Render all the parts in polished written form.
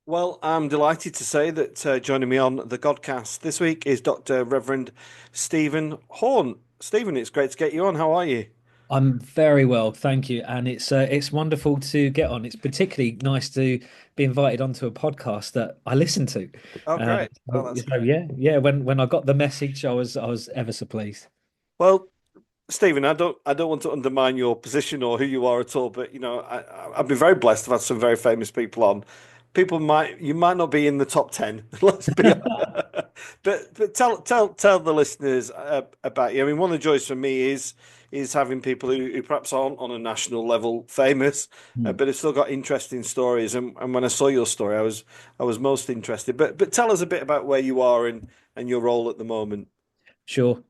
Well, I'm delighted to say that joining me on the Godcast this week is Dr. Reverend Stephen Horne. Stephen, it's great to get you on. How are you? I'm very well, thank you, and it's wonderful to get on. It's particularly nice to be invited onto a podcast that I listen to. Oh, Uh, great. Oh, that's so great. yeah. When I got the message, I was ever so pleased. Well, Stephen, I don't want to undermine your position or who you are at all, but I've been very blessed. I've had some very famous people on. You might not be in the top 10, let's be honest. But tell the listeners about you. I mean, one of the joys for me is having people who perhaps aren't on a national level famous, Hmm. but have still got interesting stories. And when I saw your story, I was most interested. But tell us a bit about where you are and your role at the moment. Sure.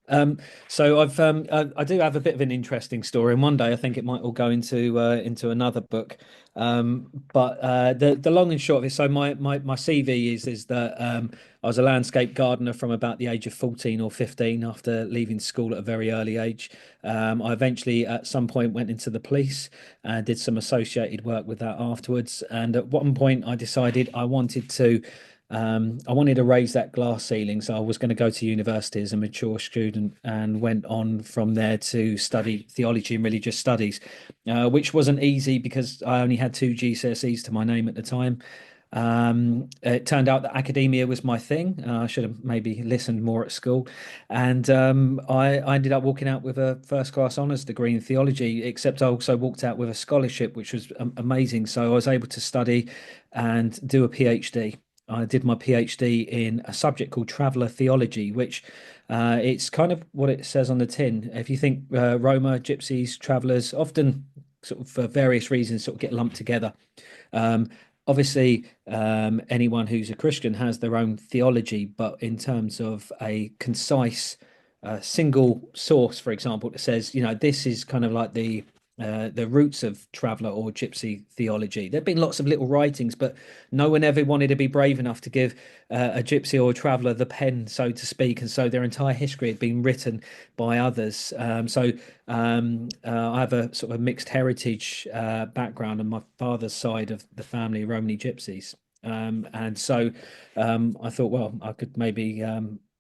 So I do have a bit of an interesting story, and one day I think it might all go into another book. But the long and short of it, so my CV is that I was a landscape gardener from about the age of 14 or 15 after leaving school at a very early age. I eventually at some point went into the police and did some associated work with that afterwards. And at one point I decided I wanted to raise that glass ceiling, so I was going to go to university as a mature student and went on from there to study theology and religious studies, which wasn't easy because I only had two GCSEs to my name at the time. It turned out that academia was my thing. I should have maybe listened more at school. And I ended up walking out with a first class honours degree in theology, except I also walked out with a scholarship, which was amazing. So I was able to study and do a PhD. I did my PhD in a subject called traveller theology, which it's kind of what it says on the tin. If you think Roma, gypsies, travellers, often sort of for various reasons sort of get lumped together. Um, Obviously, anyone who's a Christian has their own theology, but in terms of a concise, single source, for example, that says, this is kind of like the roots of traveller or gypsy theology. There've been lots of little writings, but no one ever wanted to be brave enough to give a gypsy or a traveller the pen, so to speak, and so their entire history had been written by others. I have a sort of a mixed heritage background on my father's side of the family, Romani Gypsies. I thought, well, I could maybe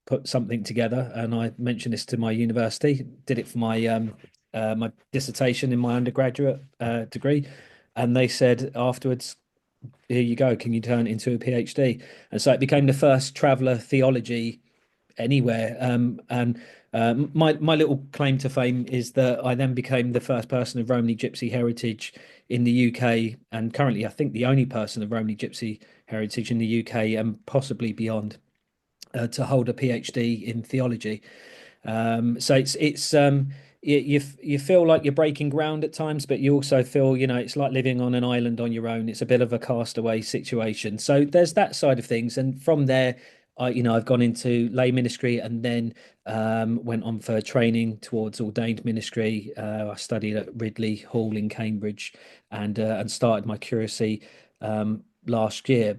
put something together. And I mentioned this to my university, did it for my dissertation in my undergraduate degree. And they said afterwards, here you go, can you turn it into a PhD? And so it became the first traveller theology anywhere. And my little claim to fame is that I then became the first person of Romani Gypsy heritage in the UK, and currently I think the only person of Romani Gypsy heritage in the UK and possibly beyond to hold a PhD in theology. So you feel like you're breaking ground at times, but you also feel, it's like living on an island on your own. It's a bit of a castaway situation. So there's that side of things, and from there, I've gone into lay ministry and then went on for training towards ordained ministry. I studied at Ridley Hall in Cambridge and started my curacy last year.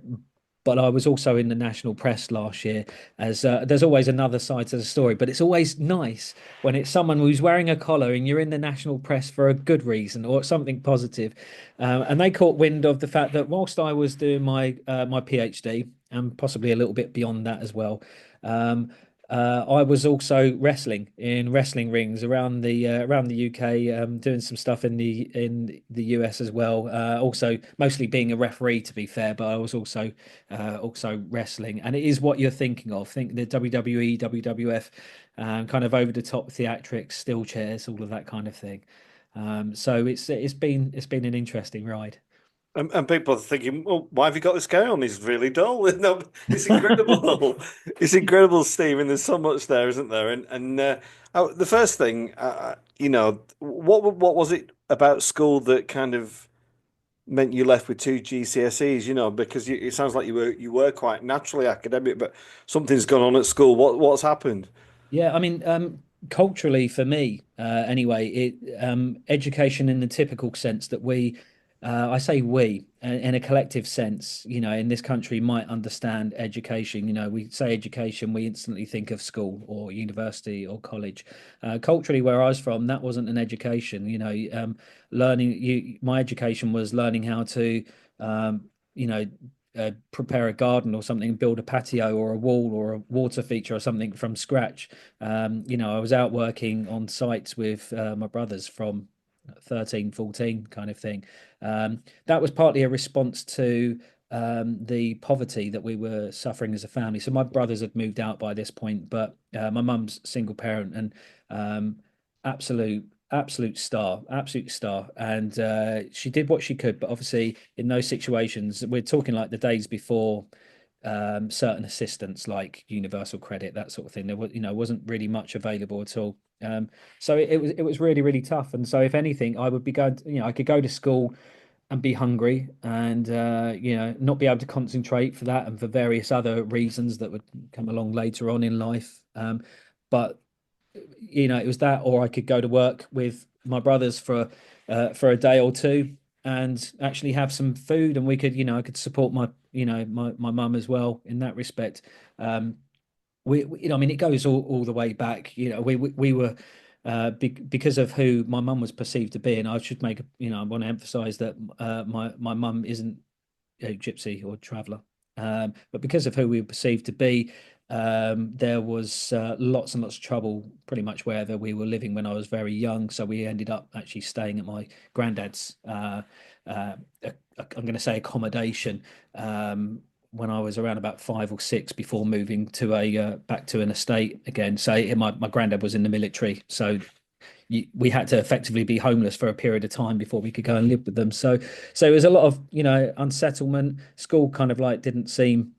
But I was also in the national press last year, as there's always another side to the story. But it's always nice when it's someone who's wearing a collar and you're in the national press for a good reason or something positive. And they caught wind of the fact that whilst I was doing my PhD and possibly a little bit beyond that as well, um, I was also wrestling in wrestling rings around the UK, doing some stuff in the US as well. Also, mostly being a referee, to be fair, but I was also wrestling, and it is what you're thinking of. Think the WWE, WWF, kind of over the top theatrics, still chairs, all of that kind of thing. So it's been an interesting ride. And people are thinking, well, why have you got this guy on? He's really dull. No, it's incredible. It's incredible, Stephen. There's so much there, isn't there? The first thing, what was it about school that kind of meant you left with two GCSEs? Because it sounds like you were quite naturally academic, but something's gone on at school. What's happened? Yeah, I mean, culturally for me, anyway, education in the typical sense that I say we, in a collective sense, in this country might understand education. We say education, we instantly think of school or university or college. Culturally, where I was from, that wasn't an education. My education was learning how to, um, you know, prepare a garden or something, build a patio or a wall or a water feature or something from scratch. I was out working on sites with my brothers from 13, 14 kind of thing. That was partly a response to the poverty that we were suffering as a family. So my brothers had moved out by this point, but my mum's single parent and um, absolute star, absolute star. And she did what she could, but obviously in those situations, we're talking like the days before certain assistance like universal credit, that sort of thing. There was, wasn't really much available at all. So it was really, really tough. And so if anything, I would be going, I could go to school and be hungry and not be able to concentrate for that and for various other reasons that would come along later on in life. But it was that, or I could go to work with my brothers for a day or two and actually have some food, and we could, I could support my mum as well in that respect. I mean, it goes all the way back. We were because of who my mum was perceived to be, and I should make I want to emphasize that my mum isn't a gypsy or traveller. But because of who we were perceived to be, there was lots and lots of trouble pretty much wherever we were living when I was very young. So we ended up actually staying at my granddad's, I'm going to say accommodation, when I was around about 5 or 6 before moving to a back to an estate again. So my granddad was in the military. So we had to effectively be homeless for a period of time before we could go and live with them. So it was a lot of unsettlement. School kind of like didn't seem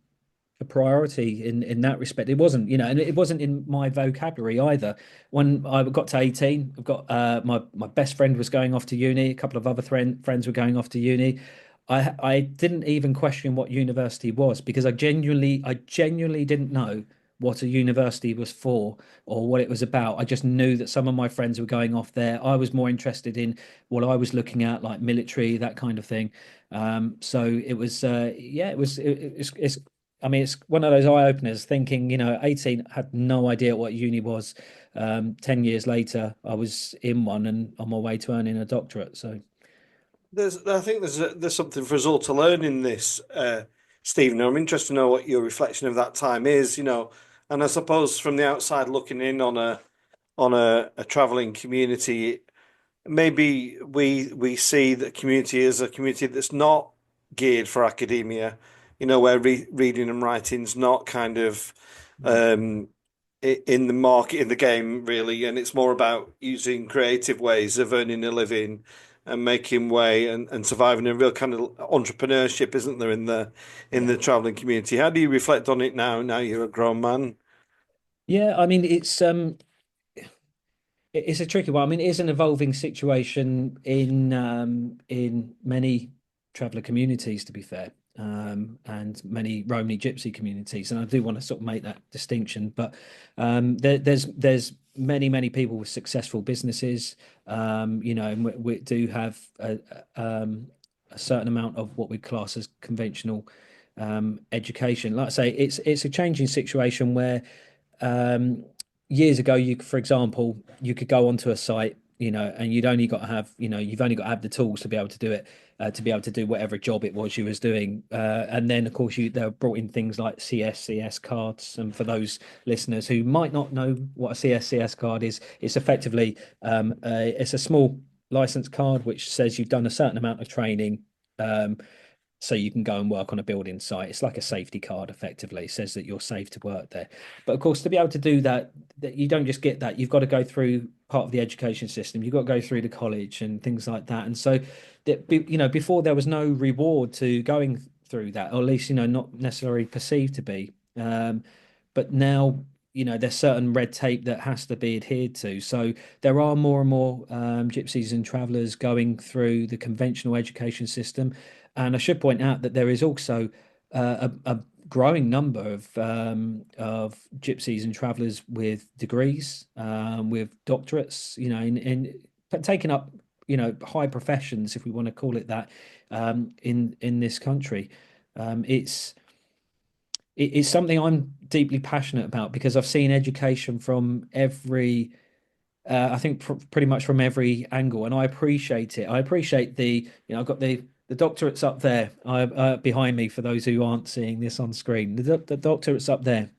a priority in that respect. It wasn't, and it wasn't in my vocabulary either. When I got to 18, I've got my best friend was going off to uni. A couple of other friends were going off to uni. I didn't even question what university was because I genuinely didn't know what a university was for or what it was about. I just knew that some of my friends were going off there. I was more interested in what I was looking at, like military, that kind of thing. So it was, yeah, it's, I mean, it's one of those eye openers thinking, 18, had no idea what uni was. 10 years later, I was in one and on my way to earning a doctorate. So. I think there's something for us all to learn in this, Stephen. I'm interested to know what your reflection of that time is, and I suppose from the outside looking in on a traveling community, maybe we see the community as a community that's not geared for academia, where reading and writing's not kind of um, in the market in the game really, and it's more about using creative ways of earning a living and making way and surviving a real kind of entrepreneurship, isn't there, in the traveling community? How do you reflect on it now? Now you're a grown man. Yeah, I mean, it's a tricky one. I mean, it is an evolving situation in many traveller communities, to be fair, and many Romany Gypsy communities. And I do want to sort of make that distinction. But there's many people with successful businesses. And we do have a certain amount of what we class as conventional education. Like I say, it's a changing situation where um, years ago, for example, you could go onto a site, and you've only got to have the tools to be able to do it, to be able to do whatever job it was you was doing. And then, of course, they brought in things like CSCS cards. And for those listeners who might not know what a CSCS card is, it's effectively it's a small license card which says you've done a certain amount of training. So you can go and work on a building site. It's like a safety card, effectively. It says that you're safe to work there. But of course, to be able to do that, you don't just get that. You've got to go through part of the education system. You've got to go through the college and things like that. And so, before there was no reward to going through that, or at least, not necessarily perceived to be. But now, there's certain red tape that has to be adhered to. So there are more and more gypsies and travellers going through the conventional education system. And I should point out that there is also a growing number of gypsies and travellers with degrees, with doctorates, in taking up, high professions, if we want to call it that, in this country. It's it's something I'm deeply passionate about because I've seen education from every I think pretty much from every angle, and I appreciate it. I appreciate I've got the The doctorate's up there, behind me. For those who aren't seeing this on screen, the doctorate's up there.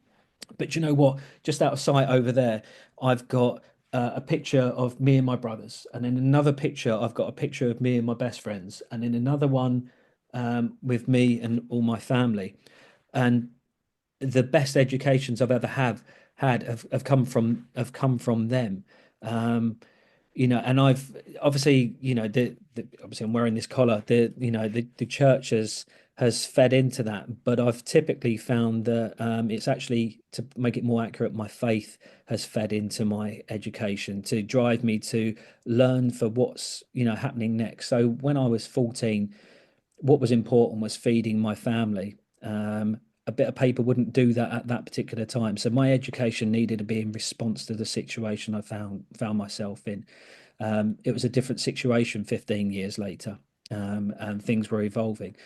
But you know what? Just out of sight over there, I've got a picture of me and my brothers, and in another picture, I've got a picture of me and my best friends, and in another one, with me and all my family. And the best educations I've ever have come from them. Um, and I've obviously, obviously I'm wearing this collar. The church has fed into that, but I've typically found that it's actually, to make it more accurate, my faith has fed into my education to drive me to learn for what's happening next. So when I was 14, what was important was feeding my family. A bit of paper wouldn't do that at that particular time. So my education needed to be in response to the situation I found myself in. It was a different situation 15 years later, and things were evolving.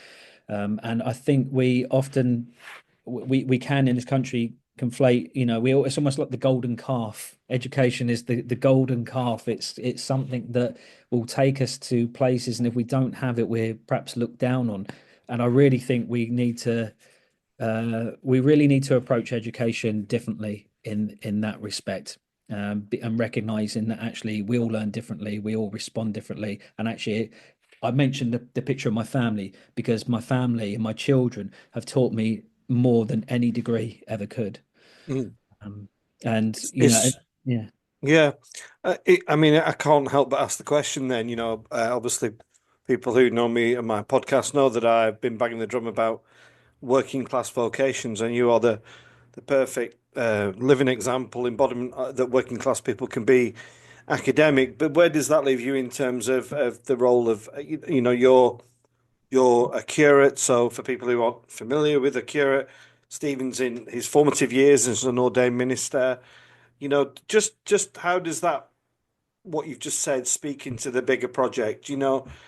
And I think we often we can in this country conflate, it's almost like the golden calf. Education is the golden calf. It's something that will take us to places, and if we don't have it, we're perhaps looked down on. And I really think we really need to approach education differently in that respect. And recognizing that actually we all learn differently, we all respond differently. And actually, I mentioned the picture of my family because my family and my children have taught me more than any degree ever could. Mm. Um, and It's yeah. Yeah, I mean, I can't help but ask the question. Then, obviously, people who know me and my podcast know that I've been banging the drum about working class vocations, and you are the perfect living example, embodiment that working class people can be academic. But where does that leave you in terms of the role of you're a curate. So for people who aren't familiar with a curate, Stephen's in his formative years as an ordained minister. Just how does that, what you've just said, speak into the bigger project?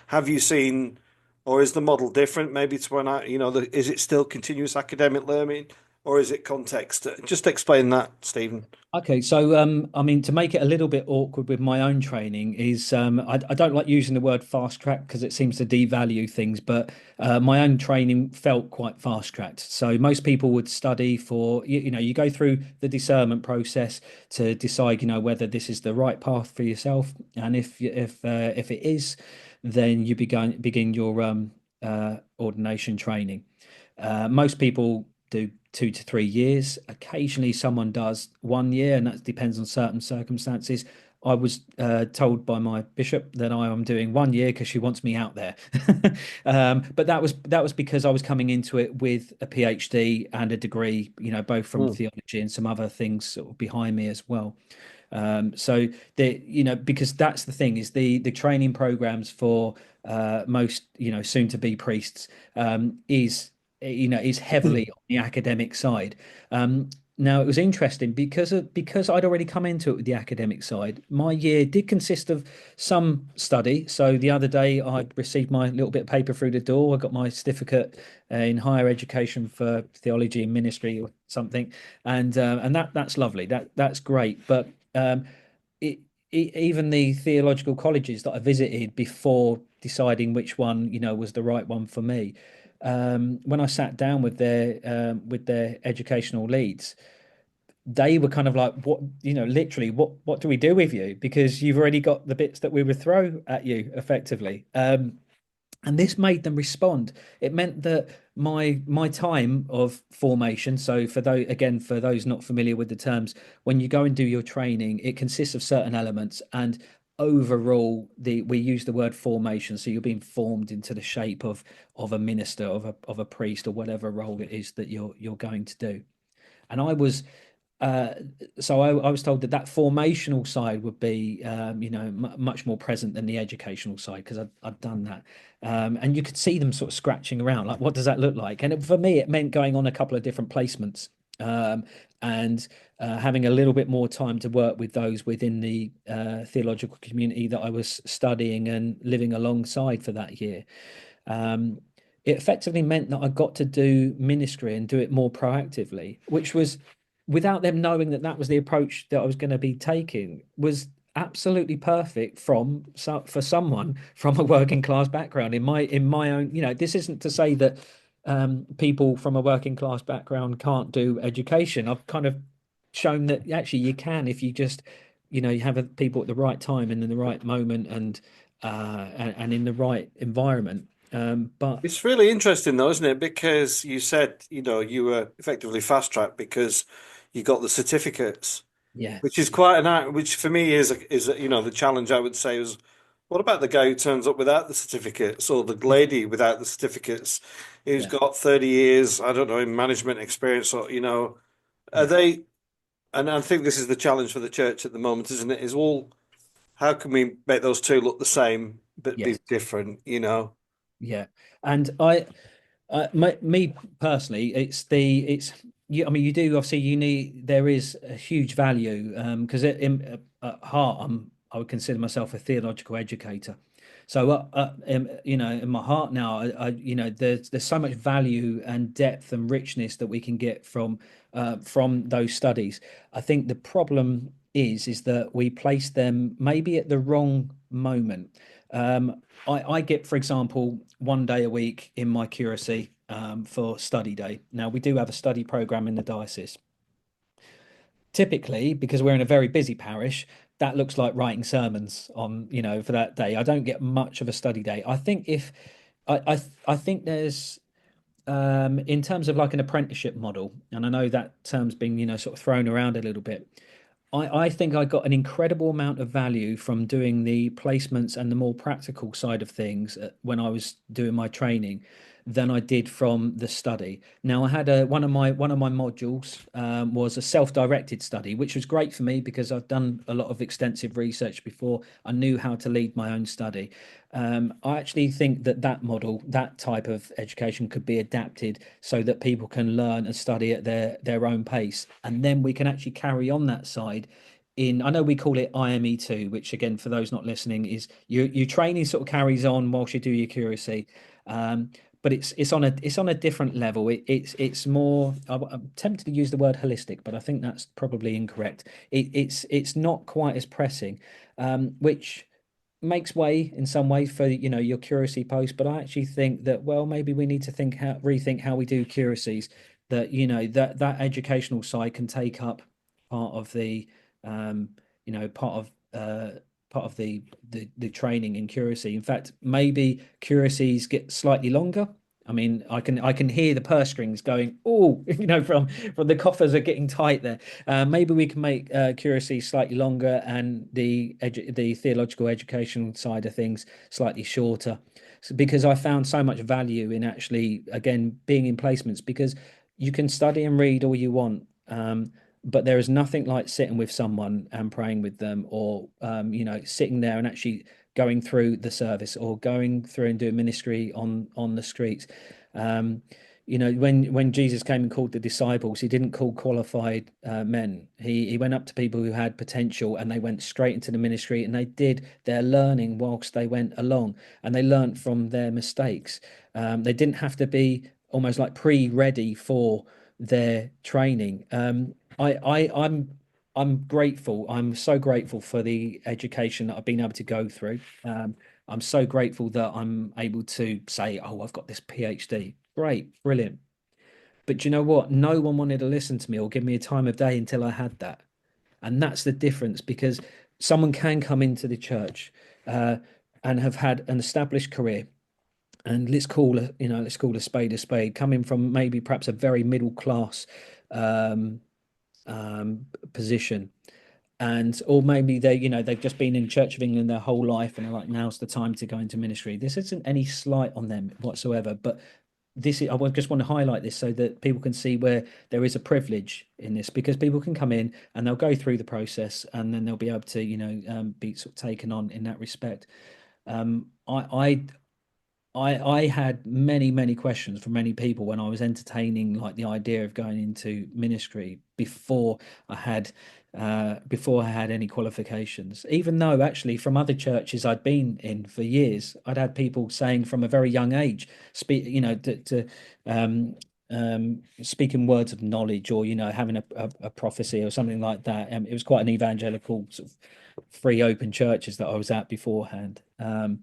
Have you seen, or is the model different maybe to when is it still continuous academic learning, or is it context? Just explain that, Stephen. Okay, so I mean, to make it a little bit awkward with my own training is I don't like using the word fast track because it seems to devalue things, but my own training felt quite fast tracked. So most people would study for you go through the discernment process to decide whether this is the right path for yourself, and if it is, then you begin your ordination training. Most people do 2 to 3 years. Occasionally, someone does 1 year, and that depends on certain circumstances. I was told by my bishop that I am doing 1 year because she wants me out there. But that was because I was coming into it with a PhD and a degree, both from Mm. theology and some other things sort of behind me as well. So because that's the thing is the training programs for most soon to be priests is heavily on the academic side. Now it was interesting because I'd already come into it with the academic side. My year did consist of some study. So the other day I received my little bit of paper through the door. I got my certificate in higher education for theology and ministry or something, and that's lovely. That's great. But it, even the theological colleges that I visited before deciding which one was the right one for me, when I sat down with their educational leads, they were kind of like, what, literally, what do we do with you? Because you've already got the bits that we would throw at you effectively. And this made them respond. It meant that my time of formation, so for those not familiar with the terms, when you go and do your training, it consists of certain elements, and overall we use the word formation, so you're being formed into the shape of a minister, of a priest, or whatever role it is that you're going to do. And I was uh, I was told that formational side would be, much more present than the educational side because I'd done that, and you could see them sort of scratching around, like, what does that look like? And for me, it meant going on a couple of different placements, and having a little bit more time to work with those within the theological community that I was studying and living alongside for that year. Um, it effectively meant that I got to do ministry and do it more proactively, which was, without them knowing that that was the approach that I was going to be taking, was absolutely perfect for someone from a working class background. In my own, this isn't to say that people from a working class background can't do education. I've kind of shown that actually you can if you just, you have people at the right time and in the right moment and in the right environment. But It's really interesting though, isn't it? Because you said, you were effectively fast tracked because you got the certificates, which is yes, quite an act, which for me is the challenge I would say is, what about the guy who turns up without the certificates or the lady without the certificates who's yeah, got 30 years, I don't know, in management experience or, are yeah, they, and I think this is the challenge for the church at the moment, isn't it? Is all, how can we make those two look the same but be yes, different? yeah. And me personally, it's you. I mean, you do obviously you need there is a huge value because at heart I would consider myself a theological educator. So in my heart now, there's so much value and depth and richness that we can get from those studies. I think the problem is that we place them maybe at the wrong moment. I get, for example, 1 day a week in my curacy for study day. Now, we do have a study program in the diocese. Typically, because we're in a very busy parish, that looks like writing sermons on, for that day. I don't get much of a study day. I think if I think there's in terms of like an apprenticeship model, and I know that term's been, sort of thrown around a little bit. I think I got an incredible amount of value from doing the placements and the more practical side of things when I was doing my training than I did from the study. Now I had one of my modules was a self-directed study, which was great for me because I've done a lot of extensive research before. I knew how to lead my own study. I actually think that model, that type of education, could be adapted so that people can learn and study at their own pace, and then we can actually carry on that side. I know we call it IME2, which again, for those not listening, is your training sort of carries on whilst you do your curacy. Um, but it's on a different level. It's more. I'm tempted to use the word holistic, but I think that's probably incorrect. It's not quite as pressing, which makes way in some way for your curacy post. But I actually think that, well, maybe we need to rethink how we do curacies, that that educational side can take up part of the um part of the training in curacy. In fact, maybe curacies get slightly longer. I mean, I can hear the purse strings going, oh, from the coffers are getting tight there. Maybe we can make curacy slightly longer and the theological education side of things slightly shorter. Because I found so much value in actually, again, being in placements, because you can study and read all you want. But there is nothing like sitting with someone and praying with them, or sitting there and actually going through the service, or going through and doing ministry on the streets. Um, when Jesus came and called the disciples, he didn't call qualified men. He went up to people who had potential, and they went straight into the ministry, and they did their learning whilst they went along, and they learned from their mistakes. They didn't have to be almost like pre-ready for their training. I'm grateful. I'm so grateful for the education that I've been able to go through. I'm so grateful that I'm able to say, "Oh, I've got this PhD." Great, brilliant. But you know what? No one wanted to listen to me or give me a time of day until I had that. And that's the difference, because someone can come into the church uh, and have had an established career. And let's call a spade a spade, coming from maybe perhaps a very middle class um, position, and or maybe they've just been in Church of England their whole life and they're like, now's the time to go into ministry. This isn't any slight on them whatsoever, but just want to highlight this so that people can see where there is a privilege in this, because people can come in and they'll go through the process and then they'll be able to be sort of taken on in that respect. I had many, many questions from many people when I was entertaining like the idea of going into ministry before I had any qualifications. Even though actually from other churches I'd been in for years, I'd had people saying from a very young age, speak, to speaking words of knowledge, or having a prophecy or something like that. It was quite an evangelical sort of free open churches that I was at beforehand, and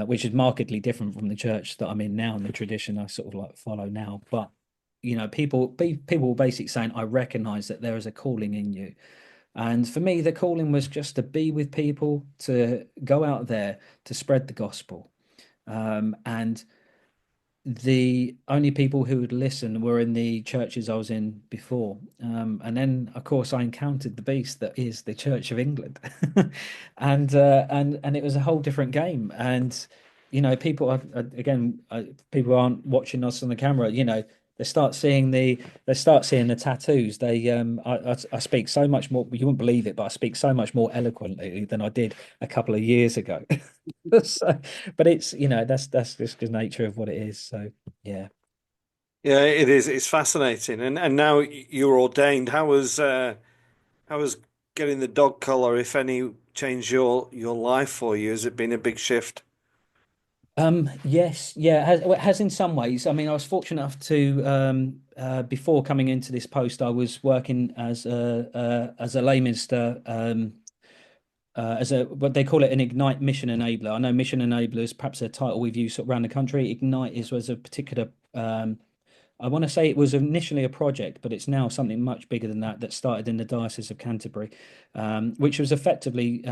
which is markedly different from the church that I'm in now and the tradition I sort of like follow now. But people were basically saying, I recognize that there is a calling in you. And for me, the calling was just to be with people, to go out there, to spread the gospel. And the only people who would listen were in the churches I was in before. And then, of course, I encountered the beast that is the Church of England, and it was a whole different game. And people again, people aren't watching us on the camera. They start seeing the tattoos. I speak so much more. You wouldn't believe it, but I speak so much more eloquently than I did a couple of years ago. So, but it's that's just the nature of what it is. So yeah. Yeah, it is. It's fascinating. And now you're ordained. How was getting the dog collar, if any, changed your life for you? Has it been a big shift? Yes, yeah, it has in some ways. I mean, I was fortunate enough to before coming into this post, I was working as a lay minister, as a what they call it, an Ignite mission enabler. I know mission enabler is perhaps a title we've used sort of around the country. Ignite was a particular I want to say it was initially a project, but it's now something much bigger than that, that started in the Diocese of Canterbury, which was effectively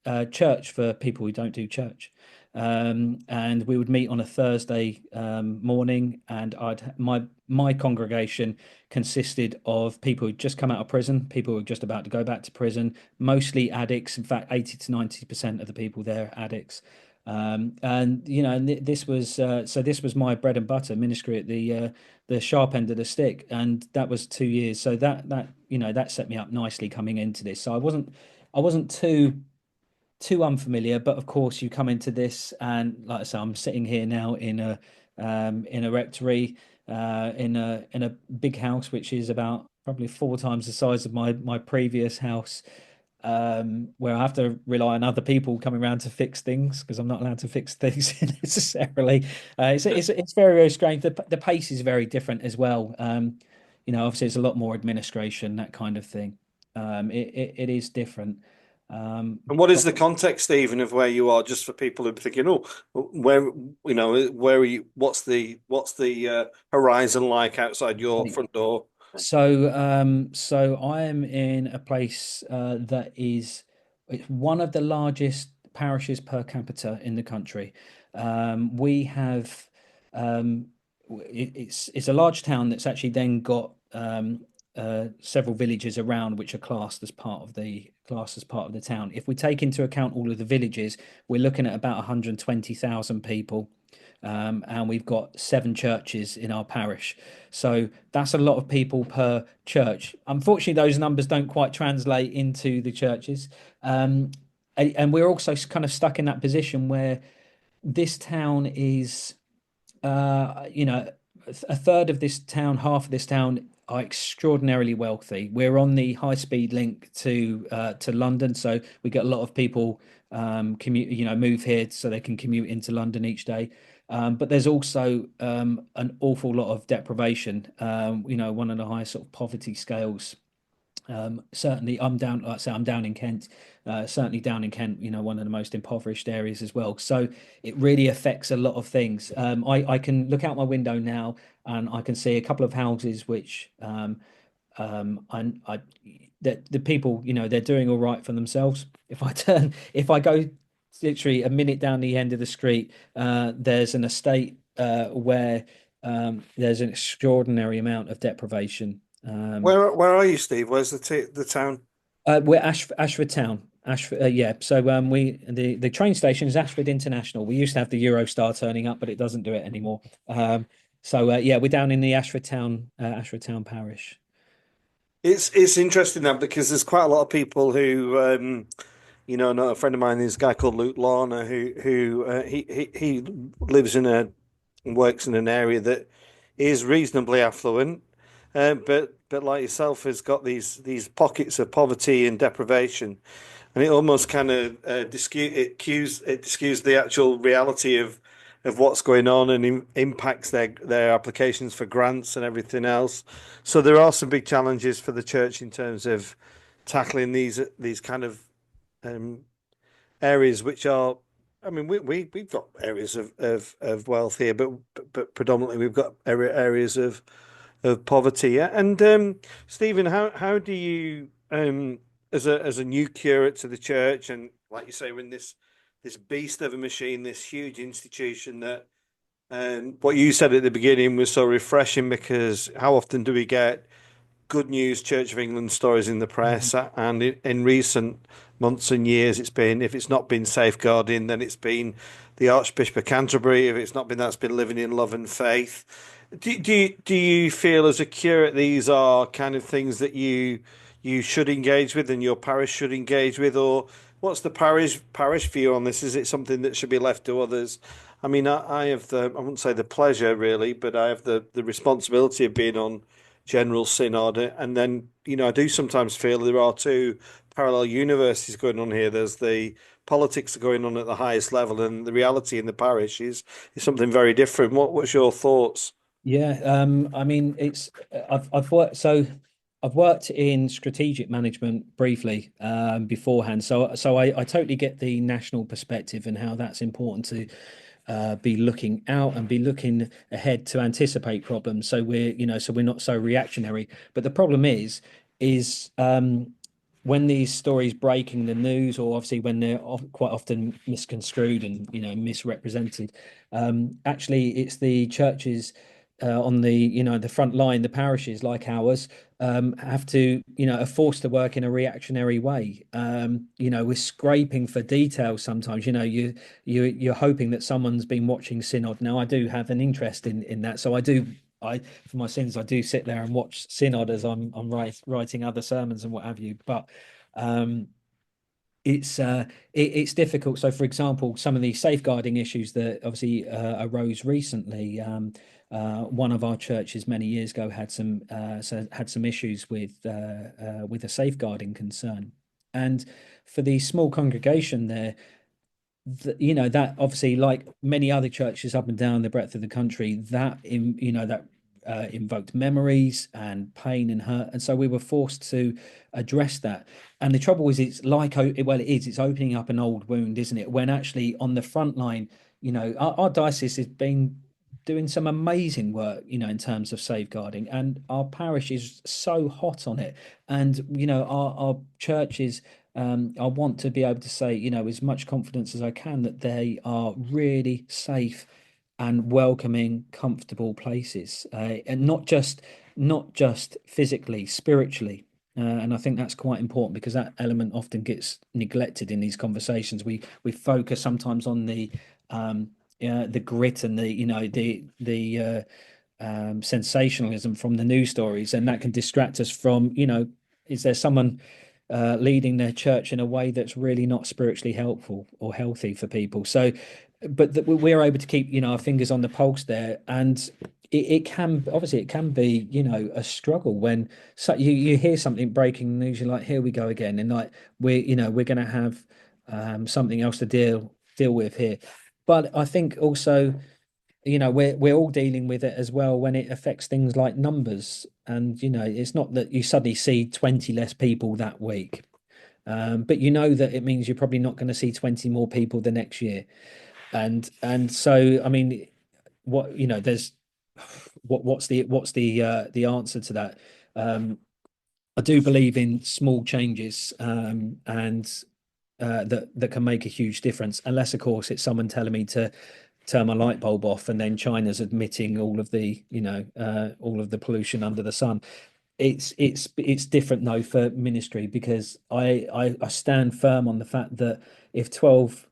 a church for people who don't do church. And we would meet on a Thursday morning, and my congregation consisted of people who'd just come out of prison, people who were just about to go back to prison, mostly addicts. In fact, 80 to 90% of the people there are addicts. And this was this was my bread and butter ministry at the sharp end of the stick, and that was 2 years. So that set me up nicely coming into this. So I wasn't too unfamiliar, but of course you come into this, and like I say, I'm sitting here now in a rectory, in a big house which is about probably 4 times the size of my previous house, where I have to rely on other people coming around to fix things because I'm not allowed to fix things necessarily. It's very, very strange. The pace is very different as well. Obviously it's a lot more administration, that kind of thing. It is different. And what is But the context, Stephen, of where you are, just for people who are thinking, oh, where where are you? What's the horizon like outside your front door? so I am in a place that is it's one of the largest parishes per capita in the country. We have it's a large town that's actually then got several villages around which are classed as part of the town. If we take into account all of the villages, we're looking at about 120,000 people. And we've got 7 churches in our parish. So that's a lot of people per church. Unfortunately, those numbers don't quite translate into the churches. And we're also kind of stuck in that position where this town is a third of this town, half of this town are extraordinarily wealthy. We're on the high speed link to London, so we get a lot of people commute, move here so they can commute into London each day. But there's also an awful lot of deprivation. One of the highest sort of poverty scales. Certainly, like I say, I'm down in Kent. Certainly down in Kent, one of the most impoverished areas as well. So it really affects a lot of things. I can look out my window now and I can see a couple of houses which I the people, they're doing all right for themselves. If I go literally a minute down the end of the street, there's an estate where there's an extraordinary amount of deprivation. Where are you, Steve? Where's the town? We're Ashford Town. Ashford, yeah. So the train station is Ashford International. We used to have the Eurostar turning up, but it doesn't do it anymore. Yeah, we're down in the Ashford Town parish. It's interesting now because there's quite a lot of people who know, a friend of mine is a guy called Luke Lorna who he lives in a works in an area that is reasonably affluent, but like yourself has got these pockets of poverty and deprivation, and it almost kind of it skews the actual reality of of what's going on and impacts their applications for grants and everything else. So there are some big challenges for the church in terms of tackling these kind of um, areas which are. I mean, we've got areas of wealth here, but predominantly we've got areas of poverty. Yeah? And Stephen, how do you as a new curate to the church, and like you say, we're in this beast of a machine, this huge institution that what you said at the beginning was so refreshing because how often do we get good news Church of England stories in the press? And in recent months and years, it's been, if it's not been safeguarding, then it's been the Archbishop of Canterbury. If it's not been that, it's been living in love and faith. Do you feel as a curate these are kind of things that you should engage with and your parish should engage with, or what's the parish view on this? Is it something that should be left to others? I mean, I have I wouldn't say the pleasure really, but I have the responsibility of being on General Synod, and then I do sometimes feel there are two parallel universes going on here. There's the politics going on at the highest level, and the reality in the parish is something very different. What's your thoughts? Yeah, I mean, I've worked in strategic management briefly beforehand, so I totally get the national perspective and how that's important to be looking out and be looking ahead to anticipate problems. So we're not so reactionary. But the problem is when these stories break in the news, or obviously when they're quite often misconstrued and misrepresented, actually it's the churches on the front line, the parishes like ours, have to, are forced to work in a reactionary way. We're scraping for details sometimes. You're hoping that someone's been watching Synod. Now, I do have an interest in that, so for my sins, I do sit there and watch Synod as I'm writing other sermons and what have you. But um, it's difficult. So, for example, some of the safeguarding issues that obviously arose recently. One of our churches many years ago had some issues with a safeguarding concern, and for the small congregation there, that obviously, like many other churches up and down the breadth of the country, that invoked memories and pain and hurt, and so we were forced to address that. And the trouble is, it's opening up an old wound, isn't it? When actually on the front line, our diocese has been doing some amazing work, in terms of safeguarding, and our parish is so hot on it. And our churches, I want to be able to say, as much confidence as I can, that they are really safe and welcoming, comfortable places, and not just physically, spiritually. And I think that's quite important because that element often gets neglected in these conversations. We focus sometimes on the grit and the sensationalism from the news stories, and that can distract us from, is there someone leading their church in a way that's really not spiritually helpful or healthy for people? So, but that we're able to keep, our fingers on the pulse there, and it can be, a struggle when you hear something breaking news, you're like, here we go again, and like we're going to have something else to deal with here. But I think also, we're all dealing with it as well when it affects things like numbers. And, it's not that you suddenly see 20 less people that week. But that it means you're probably not going to see 20 more people the next year. And so, I mean, there's what's the answer to that? I do believe in small changes, and that can make a huge difference, unless of course it's someone telling me to turn my light bulb off, and then China's admitting all of the pollution under the sun. It's different though for ministry, because I stand firm on the fact that if 12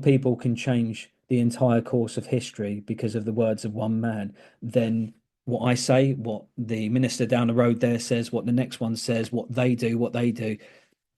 people can change the entire course of history because of the words of one man, then what I say, what the minister down the road there says, what the next one says, what they do,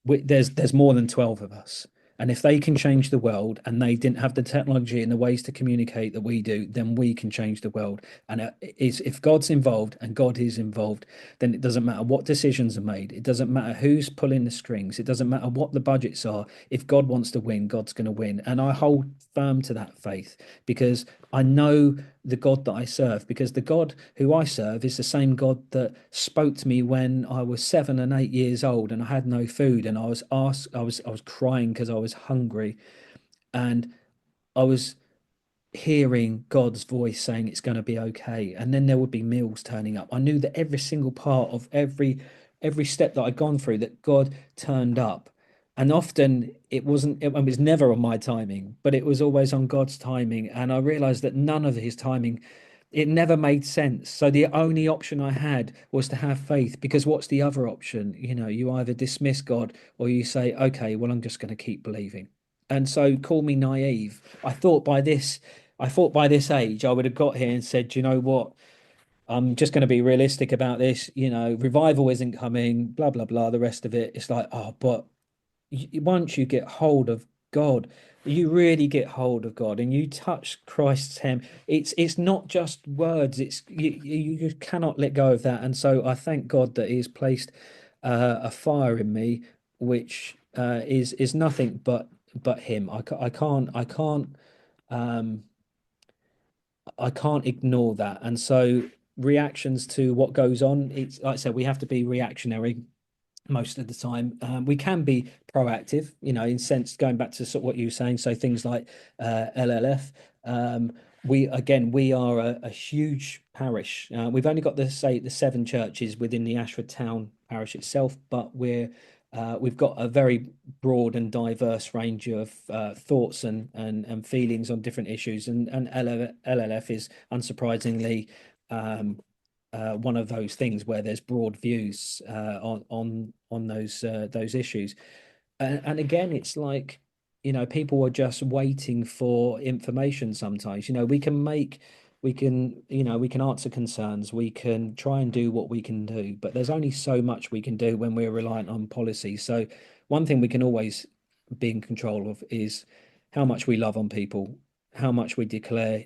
there's more than 12 of us. And if they can change the world, and they didn't have the technology and the ways to communicate that we do, then we can change the world. And if God's involved, and God is involved, then it doesn't matter what decisions are made. It doesn't matter who's pulling the strings. It doesn't matter what the budgets are. If God wants to win, God's going to win. And I hold firm to that faith, because I know the God that I serve, because the God who I serve is the same God that spoke to me when I was 7 and 8 years old and I had no food, and I was crying because I was hungry, and I was hearing God's voice saying it's going to be okay. And then there would be meals turning up. I knew that every single part of every step that I'd gone through, that God turned up. And often it was never on my timing, but it was always on God's timing. And I realized that none of his timing, it never made sense. So the only option I had was to have faith, because what's the other option? You either dismiss God or you say, okay, well, I'm just going to keep believing. And so call me naive. I thought by this age I would have got here and said, you know what? I'm just going to be realistic about this. Revival isn't coming, blah, blah, blah. The rest of it, it's like, oh, but once you get hold of God, you really get hold of God and you touch Christ's hem. It's not just words. You cannot let go of that. And so I thank God that He has placed a fire in me, which is nothing but Him. Um, I can't ignore that. And so reactions to what goes on, it's like I said, we have to be reactionary most of the time. We can be proactive, in sense, going back to sort of what you were saying. So things like LLF. We are a huge parish. We've only got the 7 churches within the Ashford town parish itself, but we've got a very broad and diverse range of thoughts and feelings on different issues, and LLF is unsurprisingly one of those things where there's broad views on those issues. And again, it's like, people are just waiting for information sometimes. We can answer concerns, we can try and do what we can do, but there's only so much we can do when we're reliant on policy. So one thing we can always be in control of is how much we love on people, how much we declare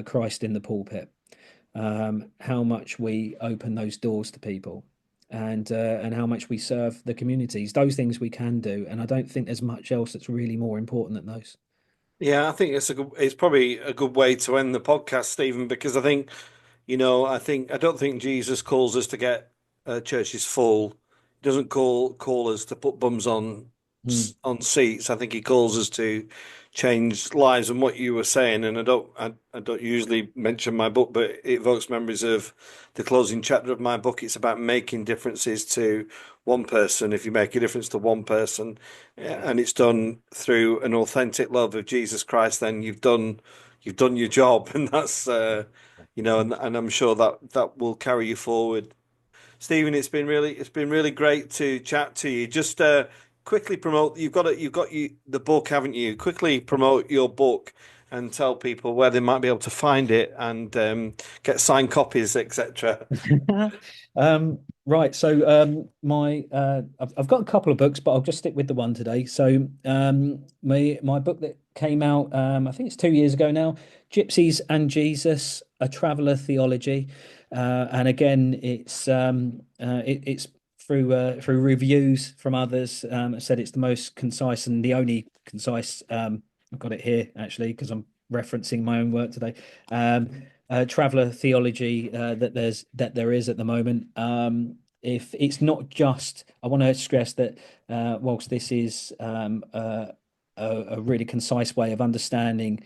Christ in the pulpit, how much we open those doors to people, and how much we serve the communities. Those things we can do, and I don't think there's much else that's really more important than those. Yeah, I think it's probably a good way to end the podcast, Stephen, because I don't think Jesus calls us to get churches full. He doesn't call us to put bums Mm. on seats. I think he calls us to change lives. And what you were saying, and I don't usually mention my book, but it evokes memories of the closing chapter of my book. It's about making differences to one person. If you make a difference to one person, and it's done through an authentic love of Jesus Christ, then you've done your job, and that's and I'm sure that that will carry you forward. Stephen, it's been really great to chat to you. Just quickly promote. The book, haven't you? Quickly promote your book and tell people where they might be able to find it and get signed copies, etc. Right. So my I've got a couple of books, but I'll just stick with the one today. So my book that came out, I think it's 2 years ago now, Gypsies and Jesus, a Traveller Theology. And again, it's through reviews from others. I said it's the most concise and the only concise. I've got it here actually because I'm referencing my own work today. Traveller theology that there is at the moment. If it's not just, I want to stress that whilst this is a really concise way of understanding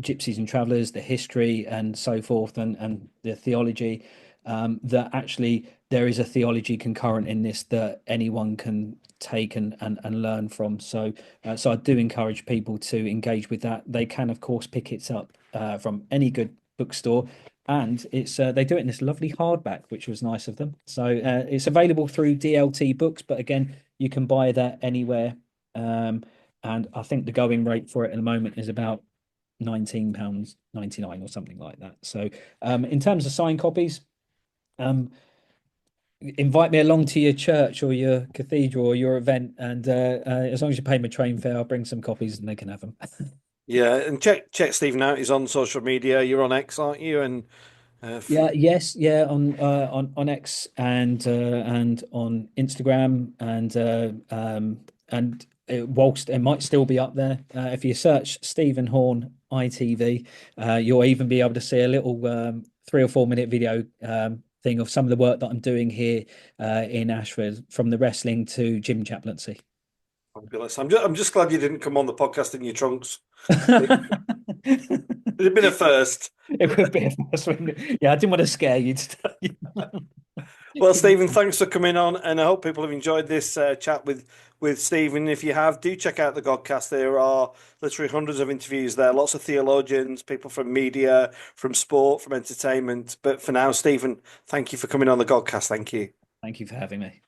gypsies and travellers, the history and so forth, and the theology, that actually there is a theology concurrent in this that anyone can take and learn from. So I do encourage people to engage with that. They can, of course, pick it up from any good bookstore. And it's they do it in this lovely hardback, which was nice of them. So it's available through DLT Books, but again, you can buy that anywhere. And I think the going rate for it at the moment is about £19.99 or something like that. So in terms of signed copies, um, invite me along to your church or your cathedral or your event, and as long as you pay my train fare, I'll bring some copies and they can have them. Yeah, and check Stephen out. He's on social media. You're on X, aren't you? And Yeah, yes, yeah, on X and on Instagram, and whilst it might still be up there, if you search Stephen Horne ITV, you'll even be able to see a little 3 or 4 minute video thing of some of the work that I'm doing here in Ashford, from the wrestling to gym chaplaincy. Fabulous. I'm just glad you didn't come on the podcast in your trunks. It'd have been a first. It would be a first one. Yeah, I didn't want to scare you. Well, Stephen, thanks for coming on, and I hope people have enjoyed this chat with Stephen. If you have, do check out the Godcast. There are literally hundreds of interviews there, lots of theologians, people from media, from sport, from entertainment. But for now, Stephen, thank you for coming on the Godcast. Thank you. Thank you for having me.